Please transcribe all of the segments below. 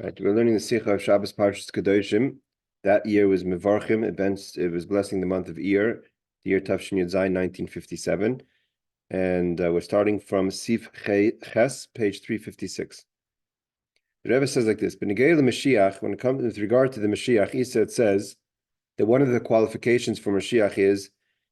Right, we're learning the Sicha of Shabbos Parshas Kedoshim. That year was Mevarchim. It was blessing the month of Iyar, the year Tafshin Yud Zayin, 1957. And we're starting from Sif Ches, page 356. The Rebbe says like this: B'negei Mashiach, when it comes with regard to the Mashiach, Isa, it says that one of the qualifications for Mashiach is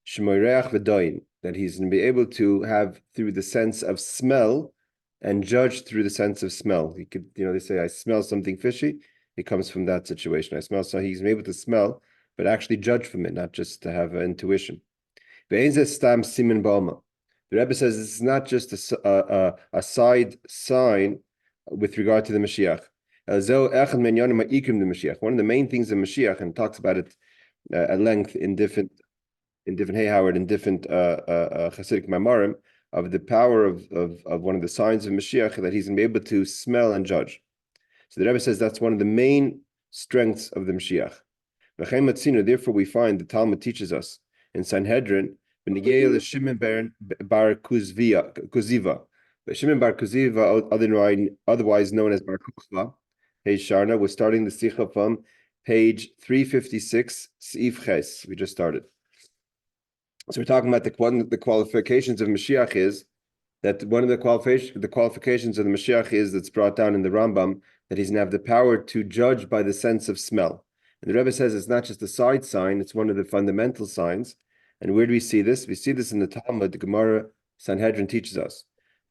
Shemoireach v'doyin, that he's going to be able to have through the sense of smell and judge through the sense of smell. He could, they say, I smell something fishy. It comes from that situation. I smell, so he's able to smell, but actually judge from it, not just to have intuition. The Rebbe says this is not just a side sign with regard to the Mashiach. One of the main things of Mashiach, and talks about it at length in different Hey Howard, in different Hasidic Mamarim, of the power of one of the signs of Mashiach, that he's going to be able to smell and judge. So the Rebbe says that's one of the main strengths of the Mashiach. Therefore, we find the Talmud teaches us in Sanhedrin, Shimon bar Kuziva. Shimon bar Kuziva, otherwise known as Bar Kochva, Hey Sharna, we're starting the Sicha from page 356, Seif Ches. We just started. So we're talking about the qualifications of Mashiach is that one of the qualifications of the Mashiach is that's brought down in the Rambam, that he's going to have the power to judge by the sense of smell. And the Rebbe says it's not just a side sign, it's one of the fundamental signs. And where do we see this? We see this in the Talmud. The Gemara Sanhedrin teaches us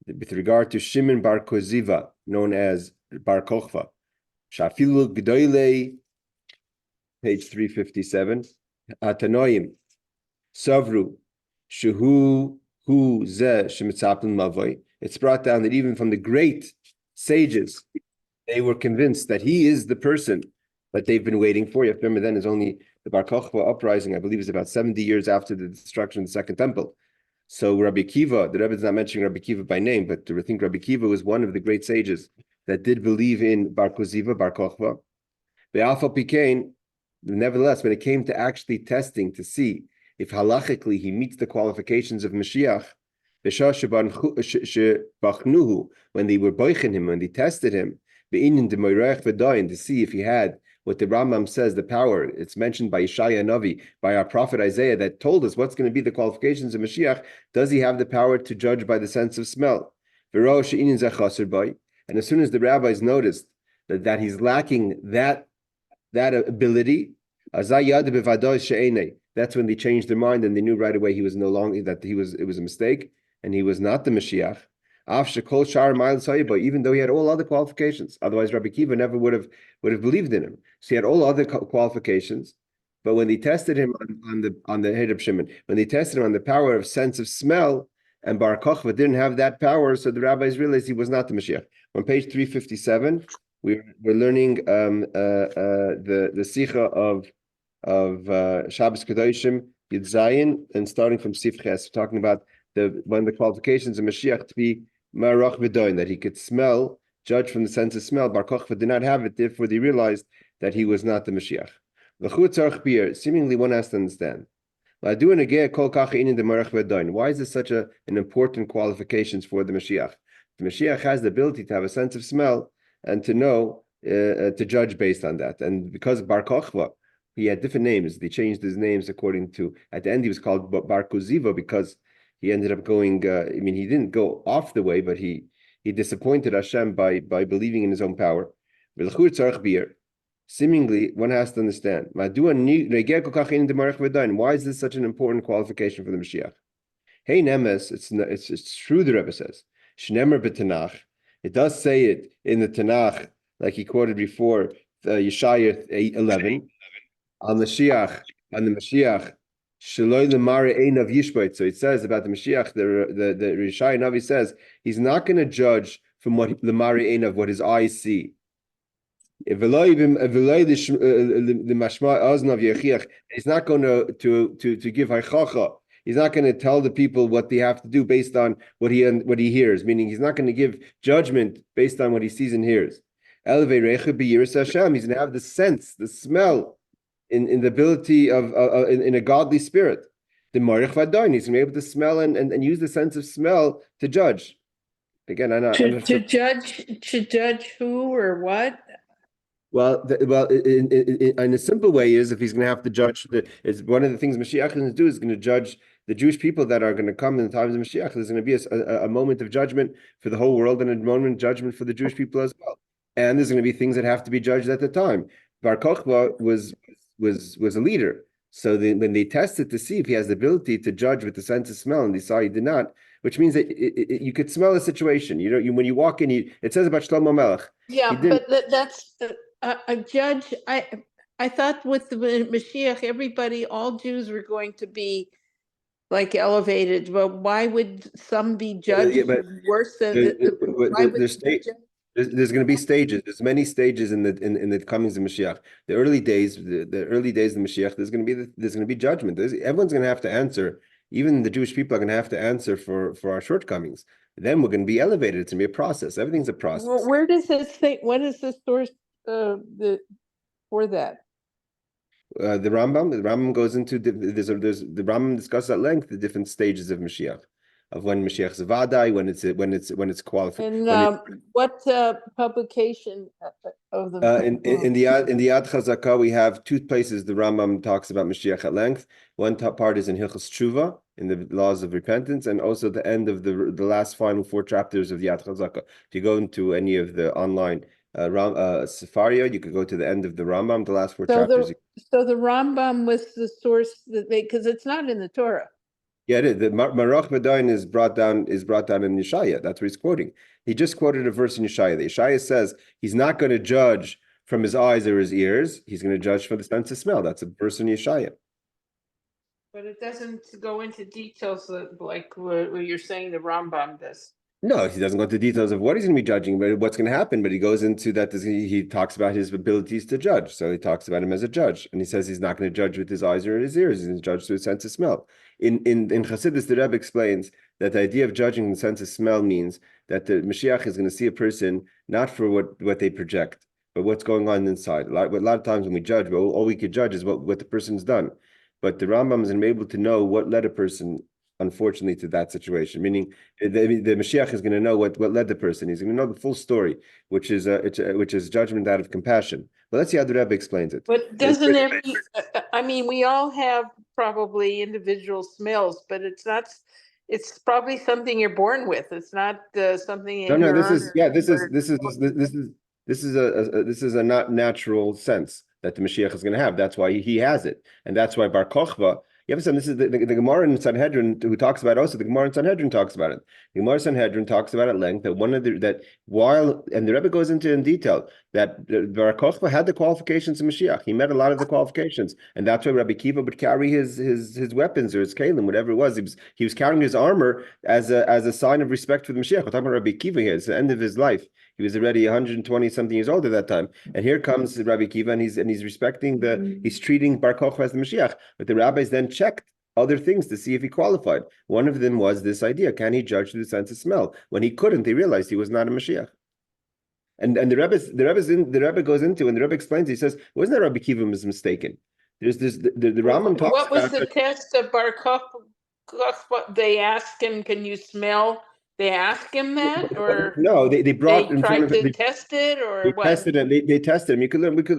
with regard to Shimon bar Koziva, known as Bar Kochva. Shafilu G'doyle, page 357. Atanoim Savru Shehu Hu Ze Shemitzapin Mavoi. It's brought down that even from the great sages, they were convinced that he is the person that they've been waiting for. You have to remember, then is only the Bar Kochva uprising, I believe, is about 70 years after the destruction of the Second Temple. So Rabbi Kiva, the Rebbe is not mentioning Rabbi Kiva by name, but I think Rabbi Kiva was one of the great sages that did believe in Bar Koziva, Bar Kochva. Be'alfa Pikain, nevertheless, when it came to actually testing to see if halachically he meets the qualifications of Mashiach, when they were boiching him, when they tested him, to see if he had what the Rambam says, the power, it's mentioned by Yeshaya Navi, by our prophet Isaiah, that told us what's going to be the qualifications of Mashiach. Does he have the power to judge by the sense of smell? And as soon as the rabbis noticed that he's lacking that ability, that's when they changed their mind, and they knew right away he was no longer, that it was a mistake, and he was not the Mashiach. Even though he had all other qualifications, otherwise Rabbi Kiva never would have believed in him. So he had all other qualifications, but when they tested him on the head of Shimon, when they tested him on the power of sense of smell, and Bar Kochva didn't have that power, so the rabbis realized he was not the Mashiach. On page 357, we're learning the Sicha of Shabbos Kedoshim Yud Zayin, and starting from Sif Ches, talking about one of the qualifications of Mashiach to be Marach v'doin, that he could smell, judge from the sense of smell. Bar Kochva did not have it, therefore they realized that he was not the Mashiach. Seemingly one has to understand. Why is this such an important qualification for the Mashiach? The Mashiach has the ability to have a sense of smell and to know, to judge based on that. And because Bar Kochva, he had different names. They changed his names according to, at the end he was called Bar Kuziva because he ended up going, he didn't go off the way, but he disappointed Hashem by believing in his own power. Seemingly, one has to understand, why is this such an important qualification for the Mashiach? Hey Nemes, it's true, the Rebbe says. Shnemer b'Tanach. It does say it in the Tanakh, like he quoted before, Yeshaya 8:11, on the Mashiach. So it says about the Mashiach, the Yeshaya Navi says he's not going to judge from what the Mari Ein of what his eyes see. He's not going to give haychacha. He's not going to tell the people what they have to do based on what he hears. Meaning, he's not going to give judgment based on what he sees and hears. He's going to have the sense, the smell, in the ability of in a godly spirit. The Marich Vadain, he's going to be able to smell and use the sense of smell to judge. Again, I'm not to judge who or what? Well, in a simple way is if he's going to have to judge it's one of the things Mashiach is going to do is going to judge the Jewish people that are going to come in the times of Mashiach. There's going to be a moment of judgment for the whole world and a moment of judgment for the Jewish people as well. And there's going to be things that have to be judged at the time. Bar Kochba was a leader. So when they tested to see if he has the ability to judge with the sense of smell, and they saw he did not, which means that you could smell the situation. You know, when you walk in, it says about Shlomo Melech. Yeah, He didn't. but that's a judge. I thought with the Mashiach, everybody, all Jews were going to be like elevated. But why would some be judged But worse than? Why would there's there's going to be stages. There's many stages in the comings of Mashiach. The early days, the early days of Mashiach, there's going to be judgment. Everyone's going to have to answer. Even the Jewish people are going to have to answer for our shortcomings. Then we're going to be elevated. It's going to be a process. Everything's a process. Where does this thing? What is the source for that? The Rambam goes into there's the Rambam discusses at length the different stages of Mashiach, of when Mashiach's a vadai, when it's qualified. And what publication of the in the Yad Chazakah we have two places the Rambam talks about Mashiach at length. One top part is in Hilchos Tshuva, in the laws of repentance, and also the end of the last final 4 chapters of the Yad Chazakah. If you go into any of the online Sefaria, you could go to the end of the Rambam, the last 4 chapters. So the Rambam was the source that because it's not in the Torah. Yeah, it is. The Marach Medain is brought down in Yeshaya. That's what he's quoting. He just quoted a verse in Yeshaya. The Yeshaya says he's not going to judge from his eyes or his ears. He's going to judge from the sense of smell. That's a verse in Yeshaya. But it doesn't go into details like where you're saying the Rambam does. No, he doesn't go into details of what he's going to be judging, but what's going to happen. But he goes into that. He talks about his abilities to judge. So he talks about him as a judge, and he says he's not going to judge with his eyes or his ears. He's going to judge through his sense of smell. In Chassidus, the Rebbe explains that the idea of judging in the sense of smell means that the Mashiach is going to see a person not for what they project, but what's going on inside. A lot of times when we judge, all we could judge is what the person's done. But the Rambam is going to be able to know what led a person, unfortunately, to that situation. Meaning, the Mashiach is going to know what led the person. He's going to know the full story, which is judgment out of compassion. But let's see how the Rebbe explains it. But doesn't every? I mean, we all have probably individual smells, but it's not. It's probably something you're born with. It's not something. No. This is a not natural sense that the Mashiach is going to have. That's why he has it, and that's why Bar Kochba. You have to say this is the Gemara in Sanhedrin who talks about it also. The Gemara in Sanhedrin talks about it. The Gemara in Sanhedrin talks about at length that the Rebbe goes into in detail that Bar Kochba had the qualifications of Mashiach. He met a lot of the qualifications, and that's why Rabbi Kiva would carry his weapons or his kalim, whatever it was. He was carrying his armor as a sign of respect for the Mashiach. We're talking about Rabbi Kiva here. It's the end of his life. He was already 120 something years old at that time, and here comes Rabbi Kiva, and he's respecting he's treating Bar Kochba as the Mashiach. But the rabbis then checked other things to see if he qualified. One of them was this idea: can he judge through the sense of smell? When he couldn't, they realized he was not a Mashiach. And the Rebbe goes into, and the Rebbe explains. He says, "Wasn't that Rabbi Kiva was mistaken?" There's this the Rambam talks. What was the test of Bar Kochba? They asked him, "Can you smell?" They asked him that, or no? They brought they in tried front of to test it, or they what? tested him. They tested him. You could learn it.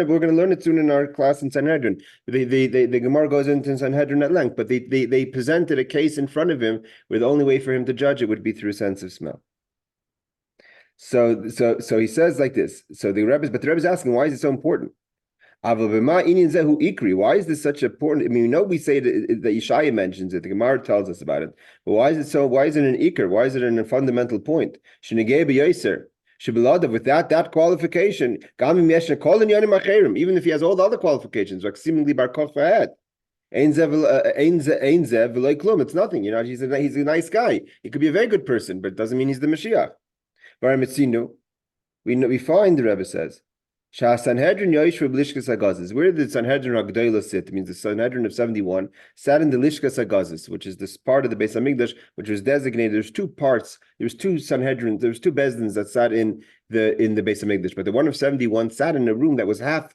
We're going to learn it soon in our class in Sanhedrin. The Gemara goes into Sanhedrin at length, but they presented a case in front of him where the only way for him to judge it would be through sense of smell. So he says like this. So the Rebbe's asking, why is it so important? Why is this such important? I mean, we know we say that Yeshaya mentions it. The Gemara tells us about it. But why is it so? Why is it an ikar? Why is it a fundamental point? With that qualification, even if he has all the other qualifications, like seemingly Bar Kochba had. It's nothing. You know, he's a nice guy. He could be a very good person, but it doesn't mean he's the Mashiach. We find, the Rebbe says, Sanhedrin Yoshua Lishkas Hagazis. Where did the Sanhedrin Agdoila sit? It means the Sanhedrin of 71 sat in the Lishkas Hagazis, which is this part of the Beis Hamikdash, which was designated. There's two parts. There's two Sanhedrin. There's two Bezdins that sat in the Beis Hamikdash, but the one of 71 sat in a room that was half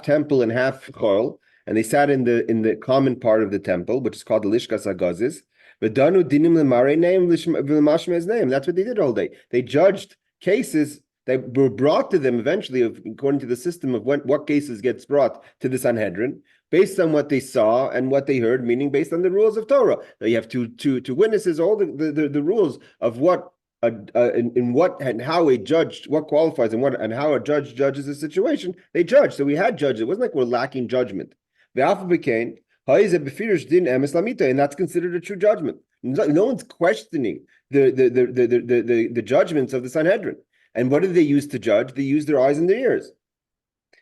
temple and half chol, and they sat in the common part of the temple, which is called the Lishkas Hagazis. But Danu Dinim Lemare name V'Mashme's name. That's what they did all day. They judged cases that were brought to them eventually, according to the system of what cases gets brought to the Sanhedrin, based on what they saw and what they heard, meaning based on the rules of Torah. Now you have two witnesses, all the rules of what in what and how a judge, what qualifies and how a judge judges a situation. They judge. So we had judges. It wasn't like we're lacking judgment. The alpha became and that's considered a true judgment. No one's questioning the judgments of the Sanhedrin. And what did they use to judge? They used their eyes and their ears.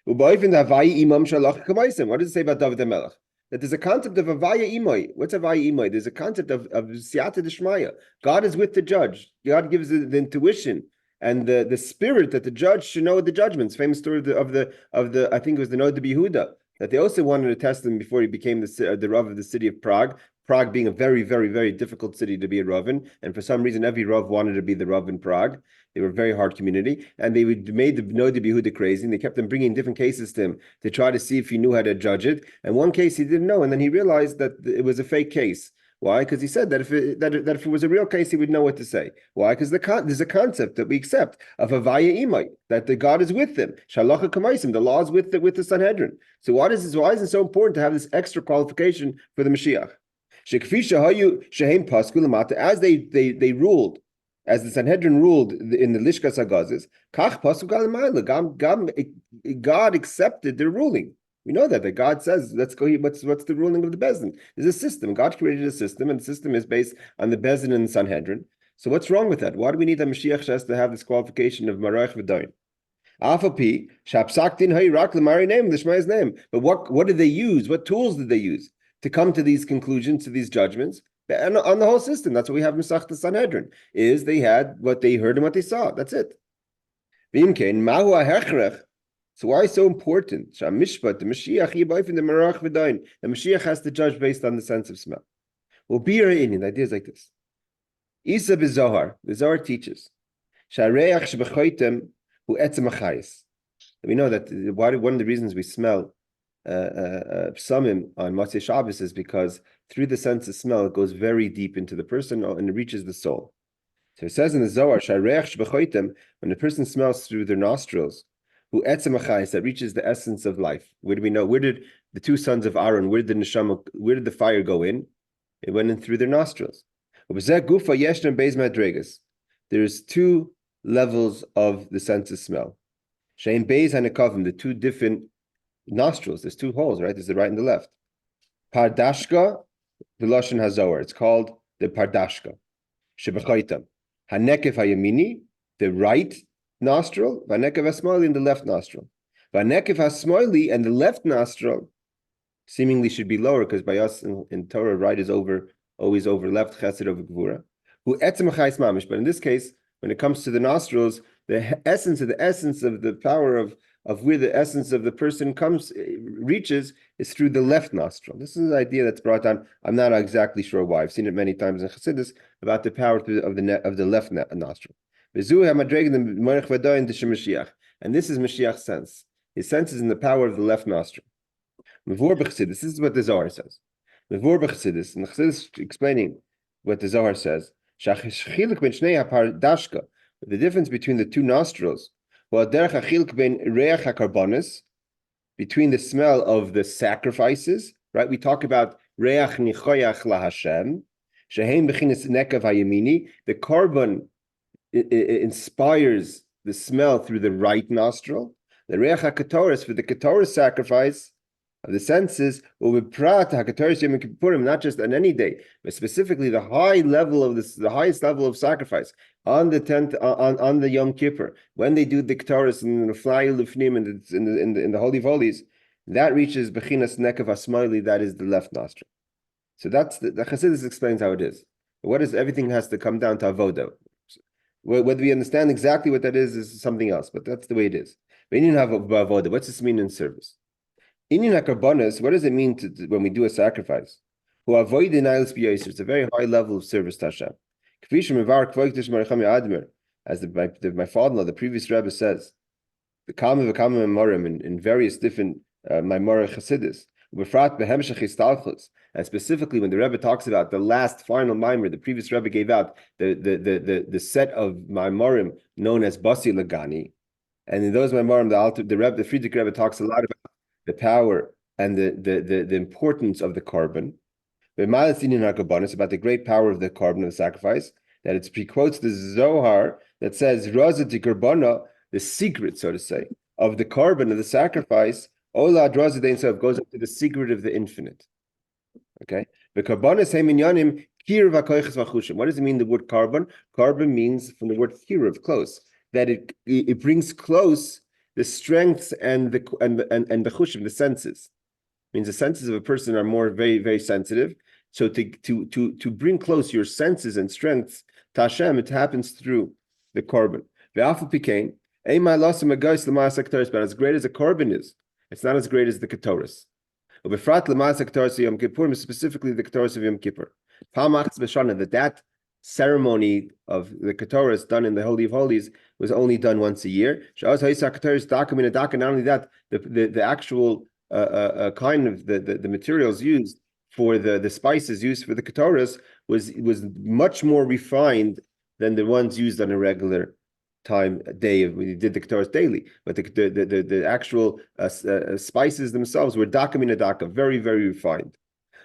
What does it say about David HaMelech? That there's a concept of avaya imoi. What's avaya imoi? There's a concept of siyata d'shmaya. God is with the judge. God gives the intuition and the spirit that the judge should know the judgments. Famous story of the I think it was the Noda B'Yehuda, that they also wanted to test him before he became the Rav of the city of Prague. Prague being a very, very, very difficult city to be a Rav in, and for some reason every Rav wanted to be the Rav in Prague. They were a very hard community, and they made the Noda B'Yehuda crazy, and they kept on bringing different cases to him to try to see if he knew how to judge it. And one case he didn't know, and then he realized that it was a fake case. Why? Because he said that if it was a real case, he would know what to say. Why? Because there's a concept that we accept of avaya imai, that the God is with them. Shalacha kamaisim, the law is with the Sanhedrin. So why is it so important to have this extra qualification for the Mashiach? As they ruled, as the Sanhedrin ruled in the Lishkas Hagazis, God accepted their ruling. We know that God says, let's go here. What's the ruling of the Bezdin? There's a system. God created a system, and the system is based on the Bezdin and the Sanhedrin. So what's wrong with that? Why do we need a Mashiach has to have this qualification of Marach V'Dain? Name. But what did they use? What tools did they use to come to these conclusions, to these judgments? And on the whole system, that's what we have in Masechta Sanhedrin, is they had what they heard and what they saw. That's it. So why is it so important? The Mashiach has to judge based on the sense of smell. Well, the idea is like this. Isa b'Zohar, the Zohar teaches, we know that one of the reasons we smell psamim on Motzei Shabbos is because through the sense of smell, it goes very deep into the person and it reaches the soul. So it says in the Zohar, when the person smells through their nostrils, that reaches the essence of life. Where do we know? Where did the two sons of Aaron, where did the fire go in? It went in through their nostrils. There's two levels of the sense of smell. The two different nostrils. There's two holes, right? There's the right and the left. Pardashka, the Lashon HaZohar. It's called the Pardashka. Shebechaitam. Hanekef hayamini, the right nostril. Vanekev hasmoili, in the left nostril. Vanekev hasmoili, and the left nostril seemingly should be lower, because by us in Torah, right is always over left, chesed over gvura. Hu etzem chayis mamish. But in this case, when it comes to the nostrils, the essence of the power of where the essence of the person reaches is through the left nostril. This is an idea that's brought down. I'm not exactly sure why. I've seen it many times in Chassidus about the power of the left nostril. And this is Mashiach's sense. His sense is in the power of the left nostril. This is what the Zohar says. And the Chassidus explaining what the Zohar says. The difference between the two nostrils, between the smell of the sacrifices, right? We talk about reach nichoyach laHashem, shehem bechinas nekav hayamini. The korban inspires the smell through the right nostril. The reach hakatoris, for the katoris sacrifice of the senses, not just on any day, but specifically the highest level of sacrifice on the 10th on the Yom Kippur, when they do the Ktaris and the fly lufnim in the Holy of Holies, that reaches Bechinas Nekav Hasmoili, that is the left nostril. So that's the Chassidus explains how it is. Everything has to come down to avoda. Whether we understand exactly what that is something else, but that's the way it is. We didn't have avoda. What's this mean in service? Inyan HaKarbanos, what does it mean when we do a sacrifice? It's a very high level of service to Hashem. As my father-in-law, the previous Rebbe says, the Kama v'Kama Memorim in various different Maimorah Chassidus, and specifically when the Rebbe talks about the last final Maimor, the previous Rebbe gave out the set of Maimorim known as Basi Lagani, And in those Maimarim, the Friedrich Rebbe talks a lot about the power and the importance of the carbon. About the great power of the carbon of the sacrifice, that it's pre-quotes the Zohar that says Razati Karbana, the secret, so to say, of the carbon of the sacrifice, Ola Drazadein so goes up to the secret of the infinite. Okay. The carbon is Heminyanim Kir Vakoiches Vachushim. What does it mean, the word carbon? Carbon means from the word Kirav, close, that it brings close the strengths and the chushim, the senses. It means the senses of a person are more very, very sensitive. So to bring close your senses and strengths to Hashem, it happens through the carbon. But as great as a carbon is, it's not as great as the Ketoris. Specifically the Ketoris of Yom Kippur. That ceremony of the Ketoris done in the Holy of Holies was only done once a year. Not only that, the actual kind of the materials used for the spices used for the Ketoris was much more refined than the ones used on a regular day when you did the Ketoris daily. But the actual spices themselves were daka min daka, very, very refined.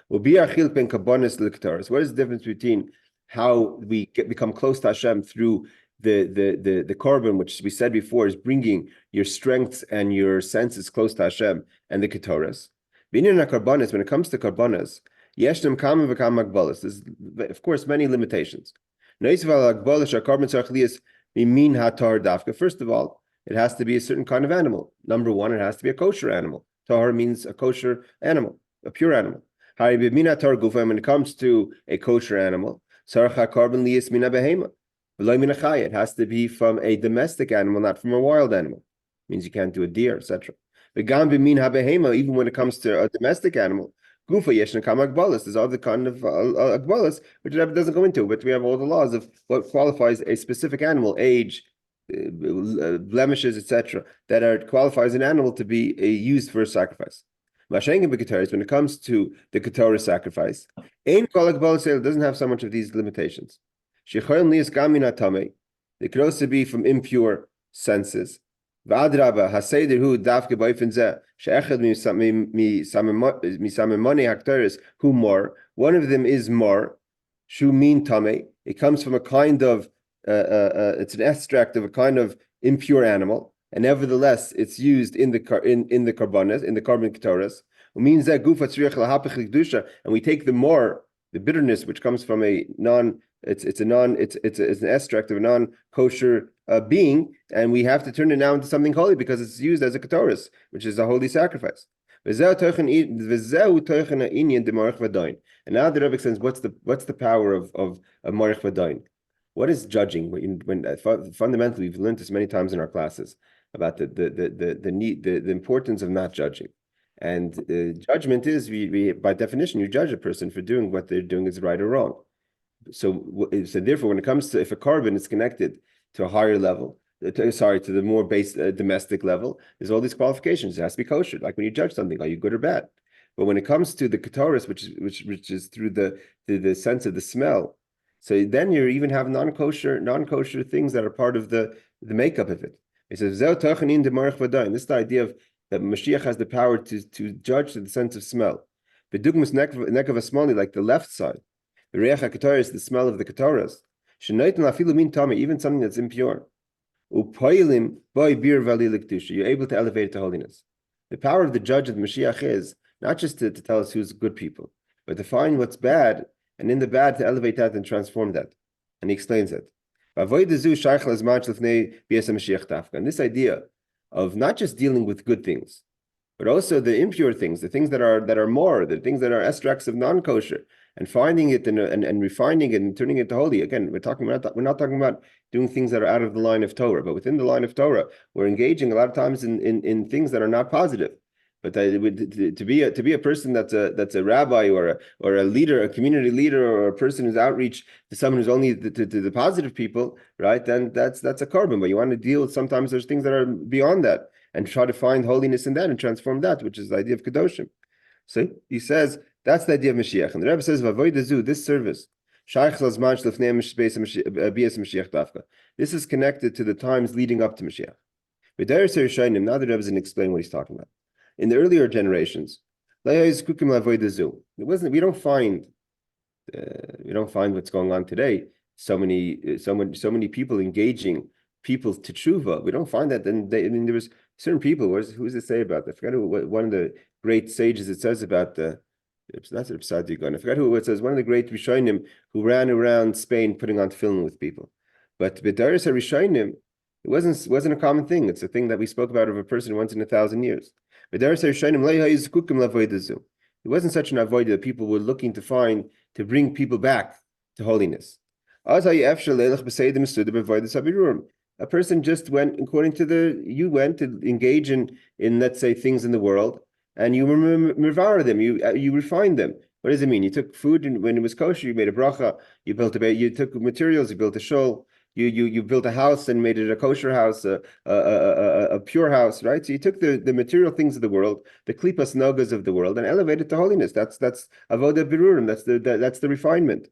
What is the difference between how we become close to Hashem through the carbon, which we said before is bringing your strengths and your senses close to Hashem, and the Ketoris? When it comes to karbanas, there's of course many limitations. First of all, it has to be a certain kind of animal. Number one, it has to be a kosher animal. Tahar means a kosher animal, a pure animal. When it comes to a kosher animal, it has to be from a domestic animal, not from a wild animal. It means you can't do a deer, etc. Even when it comes to a domestic animal, there's other kind of agbalas, which Rebbe doesn't go into, but we have all the laws of what qualifies a specific animal, age, blemishes, etc., that qualifies an animal to be used for a sacrifice. When it comes to the Ketorah sacrifice, it doesn't have so much of these limitations. They could also be from impure senses. One of them is mar, shu mean tame. It comes from a kind of it's an extract of a kind of impure animal, and nevertheless it's used in the karbanas, in the carbon ketoras. It means that and we take the mar, the bitterness which comes from a non. It's an extract of a non-kosher being, and we have to turn it now into something holy because it's used as a ketoris, which is a holy sacrifice. And now the Rebbe says, what's the power of marich v'dain? What is judging? When fundamentally we've learned this many times in our classes about the importance of not judging. And judgment is we by definition you judge a person for doing what they're doing is right or wrong. So therefore, when it comes to if a carbon is connected to a higher level, to the more base domestic level, there's all these qualifications. It has to be kosher. Like when you judge something, are you good or bad? But when it comes to the ketoris, which is through the sense of the smell, so then you even have non-kosher things that are part of the makeup of it. It says this is the idea of that Mashiach has the power to judge to the sense of smell. Like the left side. The reach haketoris is the smell of the ketoras. Even something that's impure. You're able to elevate it to holiness. The power of the judge of the Mashiach is not just to tell us who's good people, but to find what's bad, and in the bad to elevate that and transform that. And he explains it. And this idea of not just dealing with good things, but also the impure things, the things that are more, the things that are extracts of non-kosher, and finding it and refining it and turning it to holy. Again, we're not talking about doing things that are out of the line of Torah, but within the line of Torah, we're engaging a lot of times in things that are not positive. But to be a person that's a rabbi or a leader, a community leader, or a person who's outreach to someone who's only to the positive people, right? Then that's a carbon. But you want to deal with sometimes there's things that are beyond that and try to find holiness in that and transform that, which is the idea of Kedoshim. So he says that's the idea of Mashiach. And the Rebbe says, this service, this is connected to the times leading up to Mashiach. Now the Rebbe is going to explain what he's talking about. In the earlier generations, it wasn't. We don't find what's going on today. So many people engaging people to tshuva. We don't find that. Then there was certain people. Who does it say about that? I forgot one of the great sages. It says about the. It's not Rebbe Sicho Kedoshim. I forgot who it says. One of the great Rishonim who ran around Spain putting on tefillin with people. But B'daris Rishonim, it wasn't a common thing. It's a thing that we spoke about of a person once in 1,000 years. B'daris Rishonim it wasn't such an avodah that people were looking to find to bring people back to holiness. A person just went according to you went to engage in let's say things in the world, and you mirvara them, you refined them. What does it mean? You took food, and when it was kosher, you made a bracha. You built you took materials, you built a shul. You built a house and made it a kosher house, a pure house, right? So you took the material things of the world, the klipas nogas of the world, and elevated to holiness. That's avodah birurim. That's the refinement.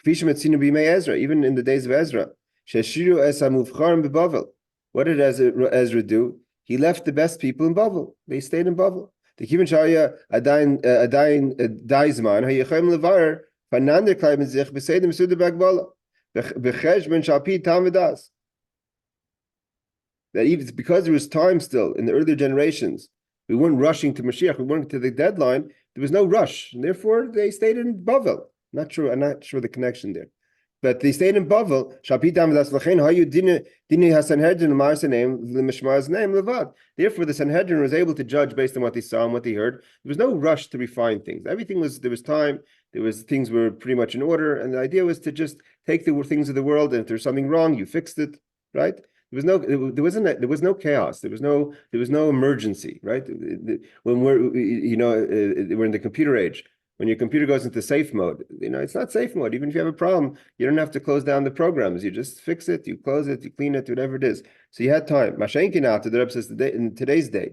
Even in the days of Ezra, what did Ezra do? He left the best people in Bavel. They stayed in Bavel. The kivin shaya adayin daizman hayechem levar fanander kleiben zich besedim sudebagbala. That even because there was time still in the earlier generations, we weren't rushing to Mashiach, we weren't to the deadline. There was no rush, and therefore they stayed in Bavel. I'm not sure the connection there, but they stayed in Bavel. Therefore, the Sanhedrin was able to judge based on what they saw and what they heard. There was no rush to refine things. There was time. Things were pretty much in order, and the idea was to just take the things of the world, and if there's something wrong, you fixed it, right? There was no chaos. There was no emergency, right? When we're in the computer age. When your computer goes into safe mode, it's not safe mode. Even if you have a problem, you don't have to close down the programs. You just fix it, you close it, you clean it, whatever it is. So you had time. Mashenkin to the Rebbe says in today's day,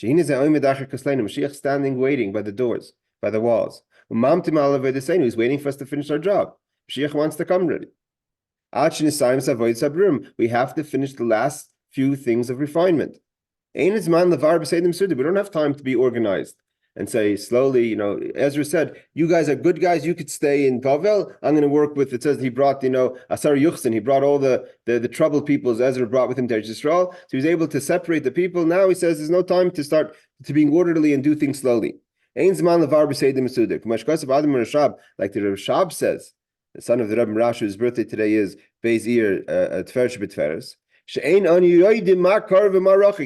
Mashiach standing waiting by the doors, by the walls. He's waiting for us to finish our job. Mashiach wants to come already. We have to finish the last few things of refinement. We don't have time to be organized and say slowly, Ezra said, you guys are good guys, you could stay in Bavel. I'm going to work with, it says he brought, Asar Yuchsin, he brought all the troubled peoples Ezra brought with him to Israel. So he was able to separate the people. Now he says there's no time to start to being orderly and do things slowly. Like the Rashab says, the son of the Rebbe Rash, whose birthday today is Beis Ir Tferes B'Tferes.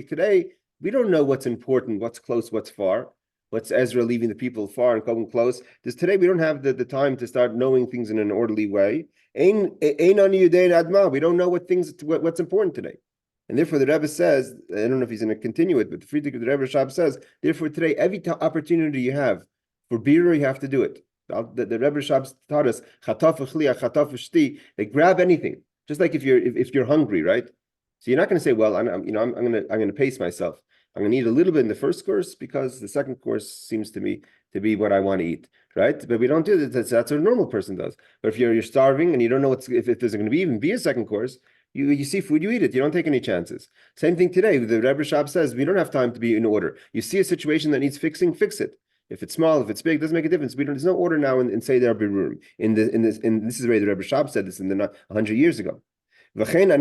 Today, we don't know what's important, what's close, what's far. What's Ezra leaving the people far and coming close? Today we don't have the time to start knowing things in an orderly way. We don't know what's important today. And therefore the Rebbe says, I don't know if he's going to continue it, but the Rebbe Rashab says, therefore today every opportunity you have for birur, you have to do it. The Rebbe Rashab taught us, they grab anything. Just like if you're hungry, right? So you're not going to say, well, I'm going to pace myself. I'm going to eat a little bit in the first course because the second course seems to me to be what I want to eat, right? But we don't do that. That's what a normal person does. But if you're starving and you don't know if there's going to be a second course, you see food, you eat it. You don't take any chances. Same thing today. The Rebbe Shab says we don't have time to be in order. You see a situation that needs fixing, fix it. If it's small, if it's big, doesn't make a difference. There's no order now in say there birurim. This is the way the Rebbe Shab said this in 100 years ago. Therefore, the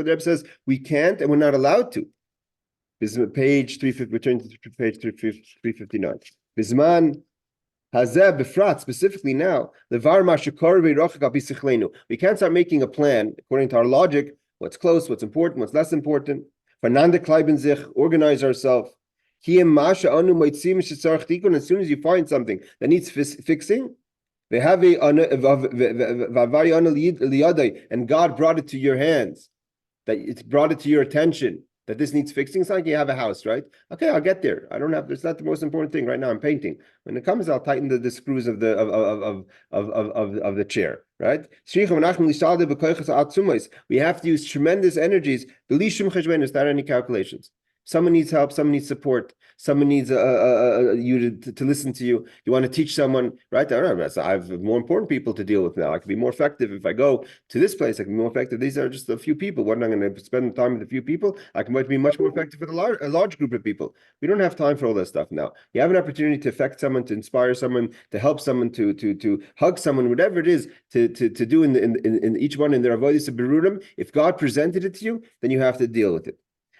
Rebbe says we can't and we're not allowed to. This is page 350. Return to page 359. Bisman hazeh befrat, specifically now, we can't start making a plan according to our logic. What's close, what's important, what's less important. Organize ourselves. As soon as you find something that needs fixing, and God brought it to your hands, that it's brought it to your attention that this needs fixing. It's not like you have a house, right? Okay, I'll get there. It's not the most important thing right now. I'm painting. When it comes, I'll tighten the screws of the chair, right? We have to use tremendous energies without any calculations. Someone needs help. Someone needs support. Someone needs you to listen to you. You want to teach someone, right? I don't know. I have more important people to deal with now. I can be more effective if I go to this place. I can be more effective. These are just a few people. What am I going to spend time with a few people? I can be much more effective with a large group of people. We don't have time for all that stuff now. You have an opportunity to affect someone, to inspire someone, to help someone, to hug someone, whatever it is, to do in each one in their avodas berurim. If God presented it to you, then you have to deal with it.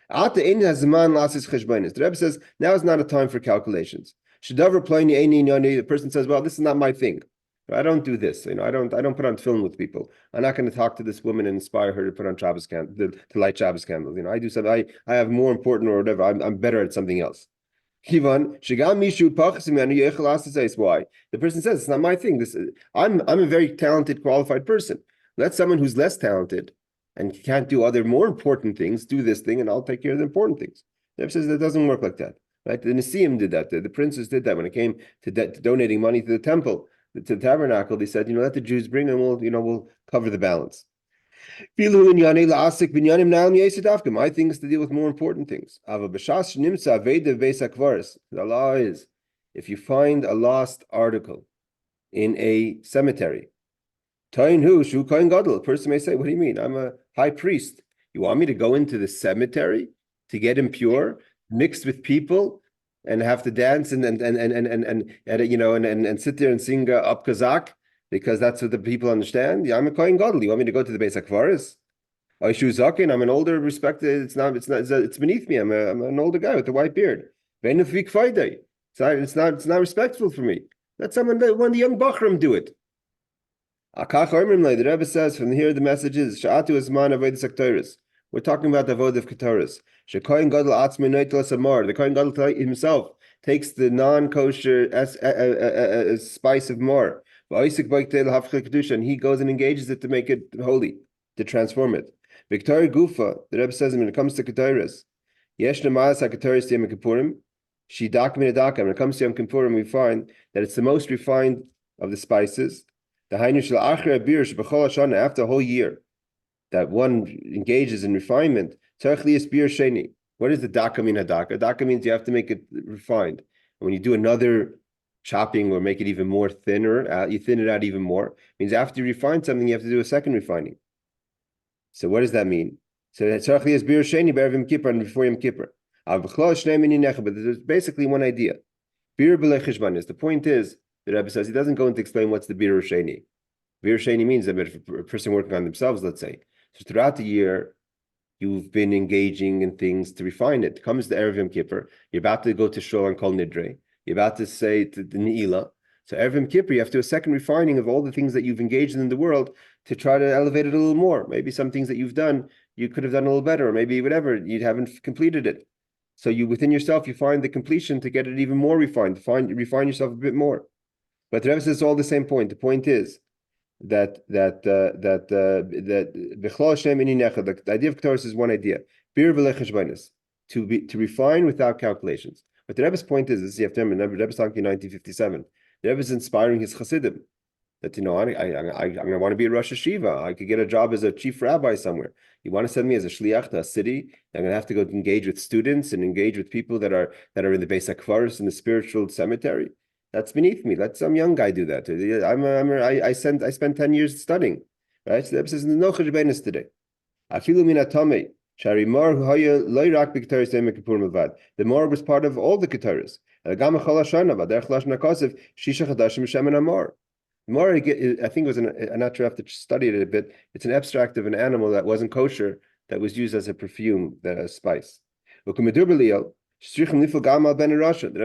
The Rebbe says now is not a time for calculations. The person says, "Well, this is not my thing. I don't do this. I don't put on film with people. I'm not going to talk to this woman and inspire her to put on Shabbos candles, to light Shabbos candles. I do something. I have more important or whatever. I'm better at something else." Why? The person says it's not my thing. I'm a very talented, qualified person. Let someone who's less talented and can't do other more important things do this thing, and I'll take care of the important things. The Rebbe says that doesn't work like that. Right? The Nesiim did that. The princes did that when it came to donating money to the temple, to the tabernacle. They said, let the Jews bring, and we'll cover the balance. My thing is to deal with more important things. The law is, if you find a lost article in a cemetery, a person may say, "What do you mean? I'm a high priest. You want me to go into the cemetery to get impure, mixed with people, and have to dance and sit there and sing up Kazakh because that's what the people understand? Yeah, I'm a kohen gadol. You want me to go to the Beis HaKvaris? I'm an older, respected. It's beneath me. I'm an older guy with a white beard. It's not respectful for me. Let one of the young bachram do it." The Rebbe says from here the message is Sha'atu Isman Avodas HaKtoros. We're talking about the Avodah of Ketoros. The Kohen Gadol himself takes the non-kosher spice of mar, and he goes and engages it to make it holy, to transform it. Victoria Gufa, the Rebbe says when it comes to Ketoros, Yesh Namalas HaKetoros Yom Kippurim, Shidak Min Adaka. When it comes to Yom Kippurim, we find that it's the most refined of the spices. The after a whole year that one engages in refinement. What is the daka min hadaka? Daka means you have to make it refined. And when you do another chopping or make it even more thinner, you thin it out even more. It means after you refine something, you have to do a second refining. So what does that mean? So before Yom Kippur. But there's basically one idea. The point is, the Rebbe says he doesn't go into explain what's the Bir Sheni. Bir Sheni means that a person working on themselves, let's say. So throughout the year, you've been engaging in things to refine it. Comes the Erev Yom Kippur, you're about to go to Shul and Kol Nidre. You're about to say to the Ne'ilah. So Erev Yom Kippur, you have to do a second refining of all the things that you've engaged in the world to try to elevate it a little more. Maybe some things that you've done, you could have done a little better, or maybe whatever, you haven't completed it. So within yourself, you find the completion to get it even more refined, refine yourself a bit more. But the Rebbe says it's all the same point. The point is that the idea of Ketoros is one idea. To refine without calculations. But the Rebbe's point is this: you have to remember, the Rebbe's talking in 1957. The Rebbe is inspiring his Hasidim that I'm going to want to be a Rosh Hashiva. I could get a job as a chief rabbi somewhere. You want to send me as a shliach to a city? I'm going to have to go engage with students and engage with people that are in the Beis HaKvaris in the spiritual cemetery. That's beneath me. Let some young guy do that. I spent 10 years studying. Right? So the Rebbe says no cheshbenis today. Afilu min atamei. The Mar was part of all the Ketoros. Mar, I think it was I'm not sure, I have to study it a bit. It's an abstract of an animal that wasn't kosher that was used as a perfume, a spice. The Rebbe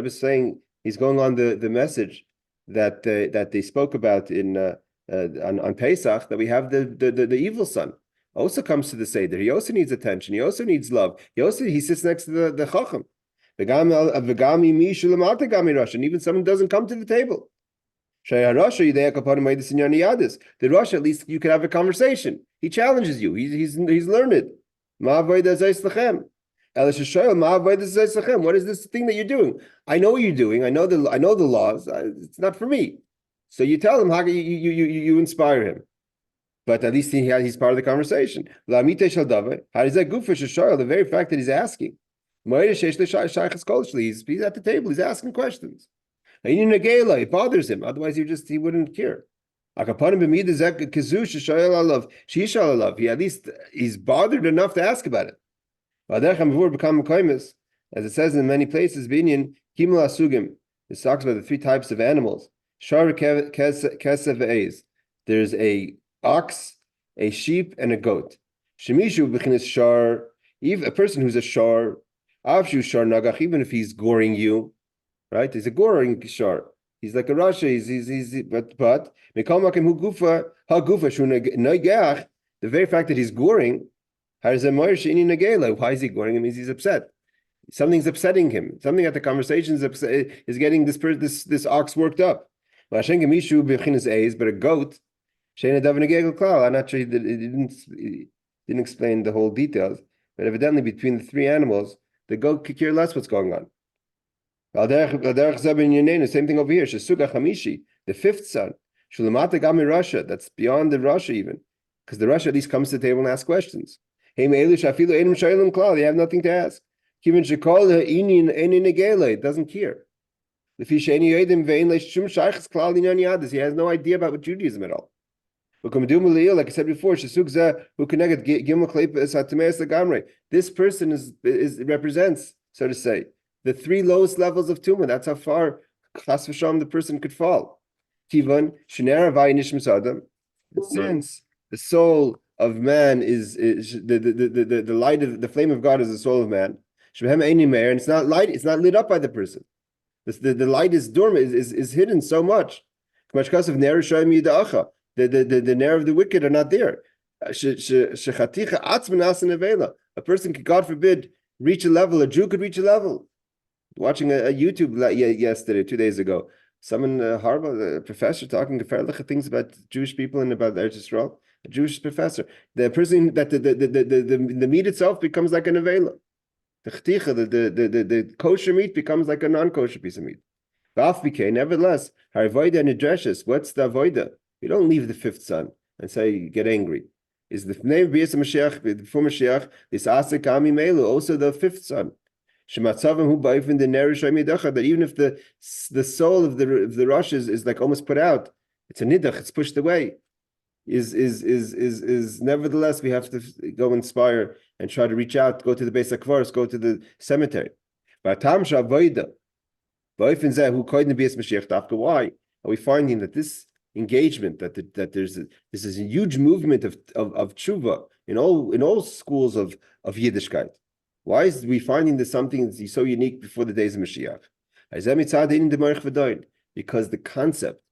is saying he's going on the message that they spoke about on Pesach, that we have the evil son. Also comes to the Seder. He also needs attention. He also needs love. He sits next to the Chacham. And even someone doesn't come to the table. The Rosh, at least you could have a conversation. He challenges you. He's learned. What is this thing that you're doing? I know what you're doing. I know the laws. It's not for me. So you tell him how you inspire him. But at least he's part of the conversation. How does that go for the very fact that he's asking? He's at the table. He's asking questions. It bothers him. Otherwise, he wouldn't care. He at least he's bothered enough to ask about it. As it says in many places, this talks about the three types of animals. There's a ox, a sheep, and a goat. Even a person who's a shar, even if he's goring you, right? He's a goring shar. He's like a rasha. But the very fact that he's goring, why is he goring? It means he's upset. Something's upsetting him. Something at the conversation is getting this ox worked up. But a goat, I'm not sure he didn't explain the whole details, but evidently between the three animals, the goat could care less what's going on. Same thing over here. The fifth son, Russia, that's beyond the Russia even, because the Russia at least comes to the table and asks questions. They have nothing to ask. It doesn't care. He has no idea about what Judaism at all. Like I said before, this person represents, so to say, the three lowest levels of tumah. That's how far chas v'shalom the person could fall. Since the soul of man is the light of the flame of God is the soul of man, and it's not light, it's not lit up by the person. The light is dormant, is hidden so much. Because of the nair of the wicked are not there. A person could, God forbid, reach a level. A Jew could reach a level. Watching a YouTube yesterday, 2 days ago, someone horrible professor talking to things about Jewish people and about Eretz Yisrael. A Jewish professor. The person that the meat itself becomes like a nevela. The kosher meat becomes like a non-kosher piece of meat. Nevertheless, what's the avoida? You don't leave the fifth son and say get angry. Is the name of Mashiach before Mashiach this Asakami Melu also the fifth son? That even if the soul of the rush is like almost put out, it's a nidach, it's pushed away. Is nevertheless we have to go inspire and try to reach out, go to the Beis HaKvaros, go to the cemetery. Why are we finding that this engagement, that this is a huge movement of tshuva in all schools of Yiddishkeit? Why is we finding this something that's so unique before the days of Mashiach? Because the concept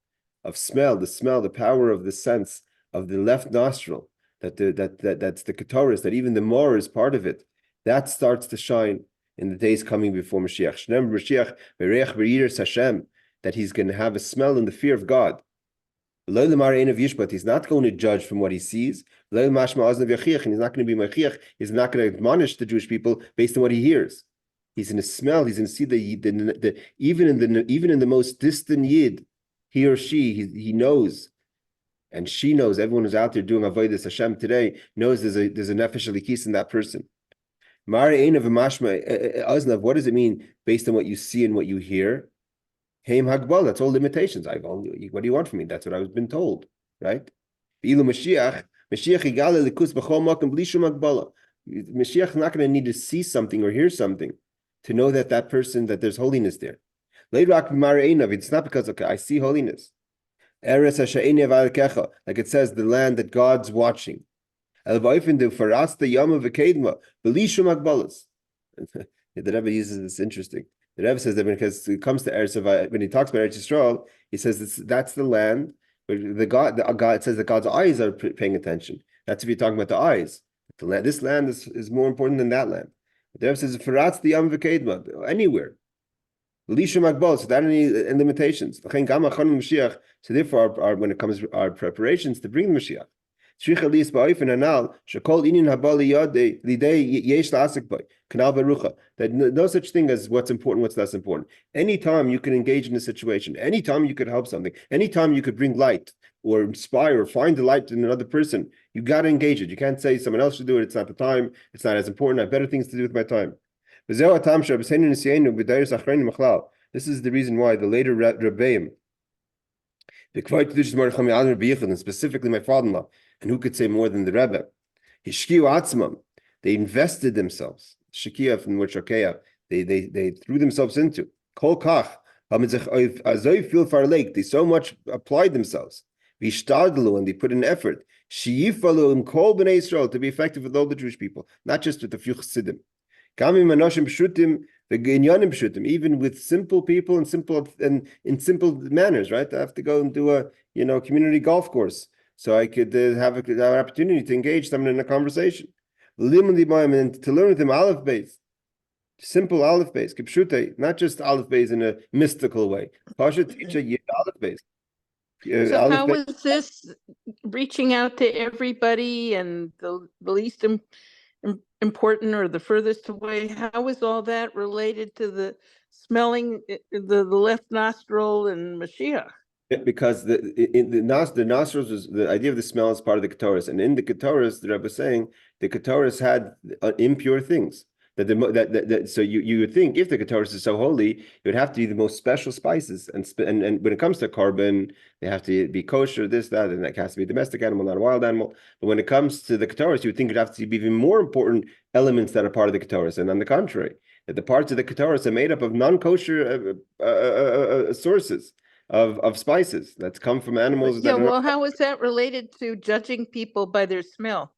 of the power of the sense of the left nostril, that's the Ketoris, that even the more is part of it, that starts to shine in the days coming before Mashiach. That he's going to have a smell in the fear of God. He's not going to judge from what he sees. And he's not going to be Mashiach. He's not going to admonish the Jewish people based on what he hears. He's going to smell. He's going to see even in the most distant Yid, he or she, he knows, and she knows. Everyone who's out there doing avodas Hashem today knows there's a nefesh alikis in that person. What does it mean based on what you see and what you hear? Heim hagbal, that's all limitations. What do you want from me? That's what I've been told, right? Mashiach is not going to need to see something or hear something to know that person, that there's holiness there. It's not because, okay, I see holiness. Like it says, the land that God's watching. The Rebbe uses this interesting. The Rebbe says that because it comes to Eretz, when he talks about Eretz Yisrael, he says that's the land where God it says that God's eyes are paying attention. That's if you're talking about the eyes. This land is more important than that land. The Rebbe says Faratz the Yam V'Kedma, anywhere. Lishum Agbal, so without any limitations. So therefore, when it comes to our preparations to bring the Mashiach, that no such thing as what's important, what's less important. Anytime you can engage in a situation, anytime you could help something, anytime you could bring light or inspire or find the light in another person, you got to engage it. You can't say someone else should do it. It's not the time. It's not as important. I have better things to do with my time. This is the reason why the later Rebbeim, and specifically my father-in-law, and who could say more than the Rebbe, they invested themselves. Shekia from which they threw themselves into. Kol kach, they so much applied themselves. And they put in effort. To be effective with all the Jewish people, not just with the few Chassidim. Even with simple people and in simple manners, right? I have to go and do a community golf course, so I could have an opportunity to engage someone in a conversation. And to learn with them aleph beis, simple aleph beis, kipshute, not just aleph beis in a mystical way. Pasha teacher yid aleph beis. So how was this reaching out to everybody and the least important or the furthest away? How was all that related to the smelling the left nostril and Mashiach? Because the nostrils was the idea of the smell is part of the Ketores, and in the Ketores, the Rebbe was saying the Ketores had impure things. So you would think if the Ketores is so holy, it would have to be the most special spices, and when it comes to carbon, they have to be kosher, this, that, and that has to be a domestic animal, not a wild animal. But when it comes to the Ketores, you would think it'd have to be even more important elements that are part of the Ketores, and on the contrary, that the parts of the Ketores are made up of non-kosher sources of spices that come from animals. Yeah, well, how is that related to judging people by their smell?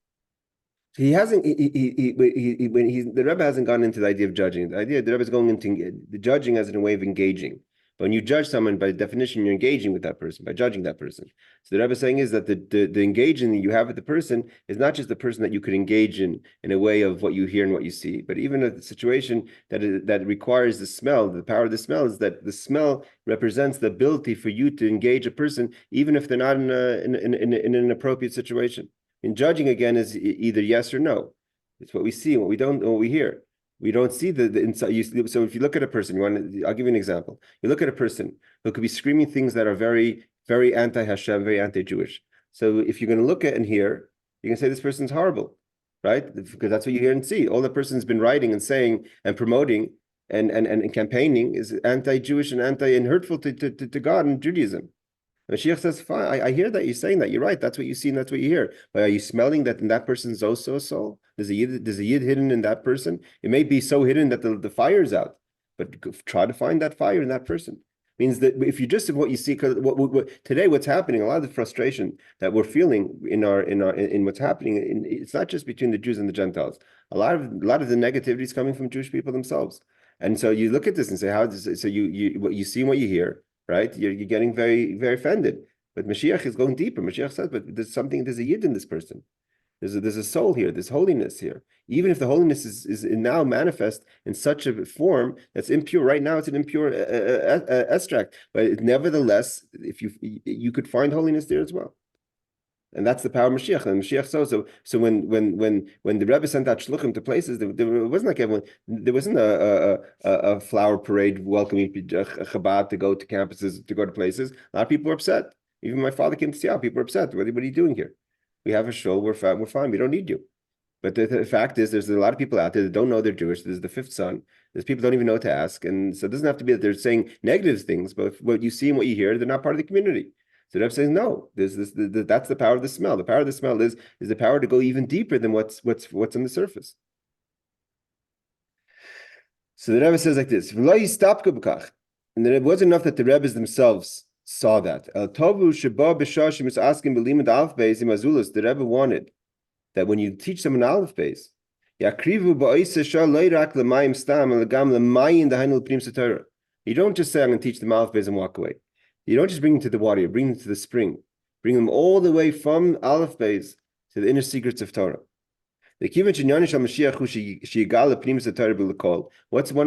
He hasn't. The Rebbe hasn't gone into the idea of judging. The Rebbe is going into the judging as in a way of engaging. But when you judge someone, by definition, you're engaging with that person by judging that person. So the Rebbe is saying is that the engaging that you have with the person is not just the person that you could engage in a way of what you hear and what you see, but even a situation that requires the smell. The power of the smell is that the smell represents the ability for you to engage a person, even if they're not in an appropriate situation. In judging, again, is either yes or no. It's what we see, what we don't, what we hear. We don't see the inside. So if you look at a person, I'll give you an example. You look at a person who could be screaming things that are very, very anti-Hashem, very anti-Jewish. So if you're going to look at and hear, you can say this person's horrible, right? Because that's what you hear and see. All the person's been writing and saying and promoting and campaigning is anti-Jewish and hurtful to God and Judaism. Mashiach says, fine, I hear that you're saying that. You're right. That's what you see and that's what you hear. But are you smelling that in that person's also a soul? There's a yid hidden in that person. It may be so hidden that the fire's out, but try to find that fire in that person. Means that if you just what you see, because today what's happening, a lot of the frustration that we're feeling in what's happening, it's not just between the Jews and the Gentiles. A lot of the negativity is coming from Jewish people themselves. And so you look at this and say, how does it, so what you see and what you hear. Right, you're getting very, very offended. But Mashiach is going deeper. Mashiach says, but there's a yid in this person. There's a soul here. There's holiness here. Even if the holiness is now manifest in such a form that's impure. Right now, it's an impure extract. But nevertheless, if you could find holiness there as well. And that's the power of Mashiach. And Mashiach so when the Rebbe sent out shluchim to places, there wasn't like everyone. There wasn't a flower parade welcoming Chabad to go to campuses, to go to places. A lot of people were upset. Even my father came to see how people are upset. What are you doing here? We have a shul. We're fine. We don't need you. But the fact is, there's a lot of people out there that don't know they're Jewish. There's the fifth son. There's people don't even know what to ask. And so it doesn't have to be that they're saying negative things, but what you see and what you hear, they're not part of the community. So the Rebbe says, no, that's the power of the smell. The power of the smell is the power to go even deeper than what's on the surface. So the Rebbe says like this, and then it wasn't enough that the Rebbes themselves saw that. The Rebbe wanted that when you teach them an aleph beis, you don't just say, I'm going to teach them aleph beis and walk away. You don't just bring them to the water, you bring them to the spring. Bring them all the way from aleph beis to the inner secrets of Torah. What's one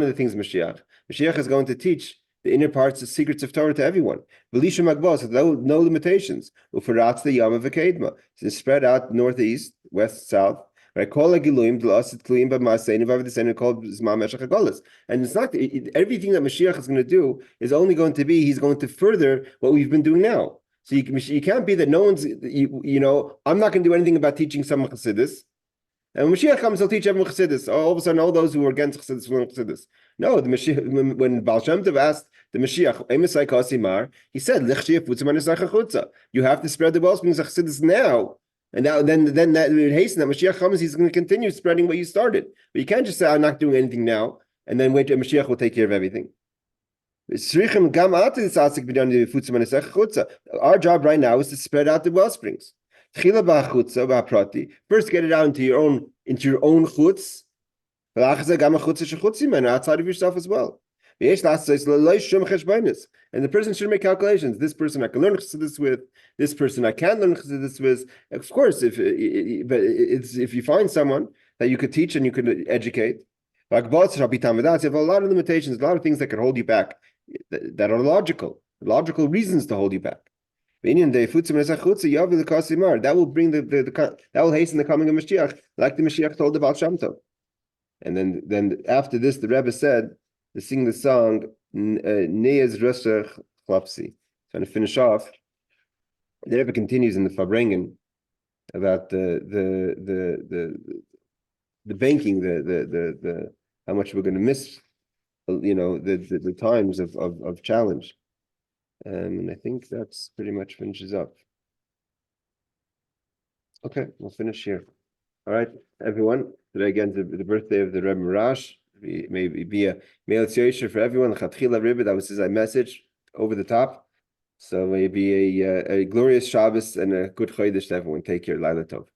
of the things Mashiach? Mashiach is going to teach the inner parts, the secrets of Torah to everyone. With no limitations. It's spread out northeast, west, south. Right? And it's not everything that Mashiach is going to do is only going to be, he's going to further what we've been doing now. So you can't be that no one's, I'm not going to do anything about teaching some Chassidus. And when Mashiach comes, he'll teach everyone Chassidus. All of a sudden, all those who were against Chassidus will learn Chassidus. No, the Mashiach, when Baal Shem Tov asked the Mashiach, he said, you have to spread the wellsprings of Chassidus now. And then that would hasten that Mashiach comes, he's going to continue spreading what you started. But you can't just say, I'm not doing anything now, and then wait till Mashiach will take care of everything. Our job right now is to spread out the wellsprings. First, get it out into your own chutz, outside of yourself as well. And the person should make calculations. This person I can learn this with. This person I can learn this with. Of course, if you find someone that you could teach and you could educate, you have a lot of limitations, a lot of things that can hold you back, that are logical reasons to hold you back. That will bring that will hasten the coming of Mashiach, like the Mashiach told about Shem Tov. And then after this, the Rebbe said to sing the song Neyez Rosher Chlapsi. Trying to finish off. The Rebbe continues in the Fabrengen about the banking, the how much we're going to miss, the times of challenge. And I think that's pretty much finishes up. Okay, we'll finish here. All right, everyone. Today again, the birthday of the Rebbe Marash. Maybe be a Me'el Tzioisher for everyone. L'chatchila Rebbe, that was his message over the top. So maybe a glorious Shabbos and a good Chodesh to everyone. Take care. Laila Tov.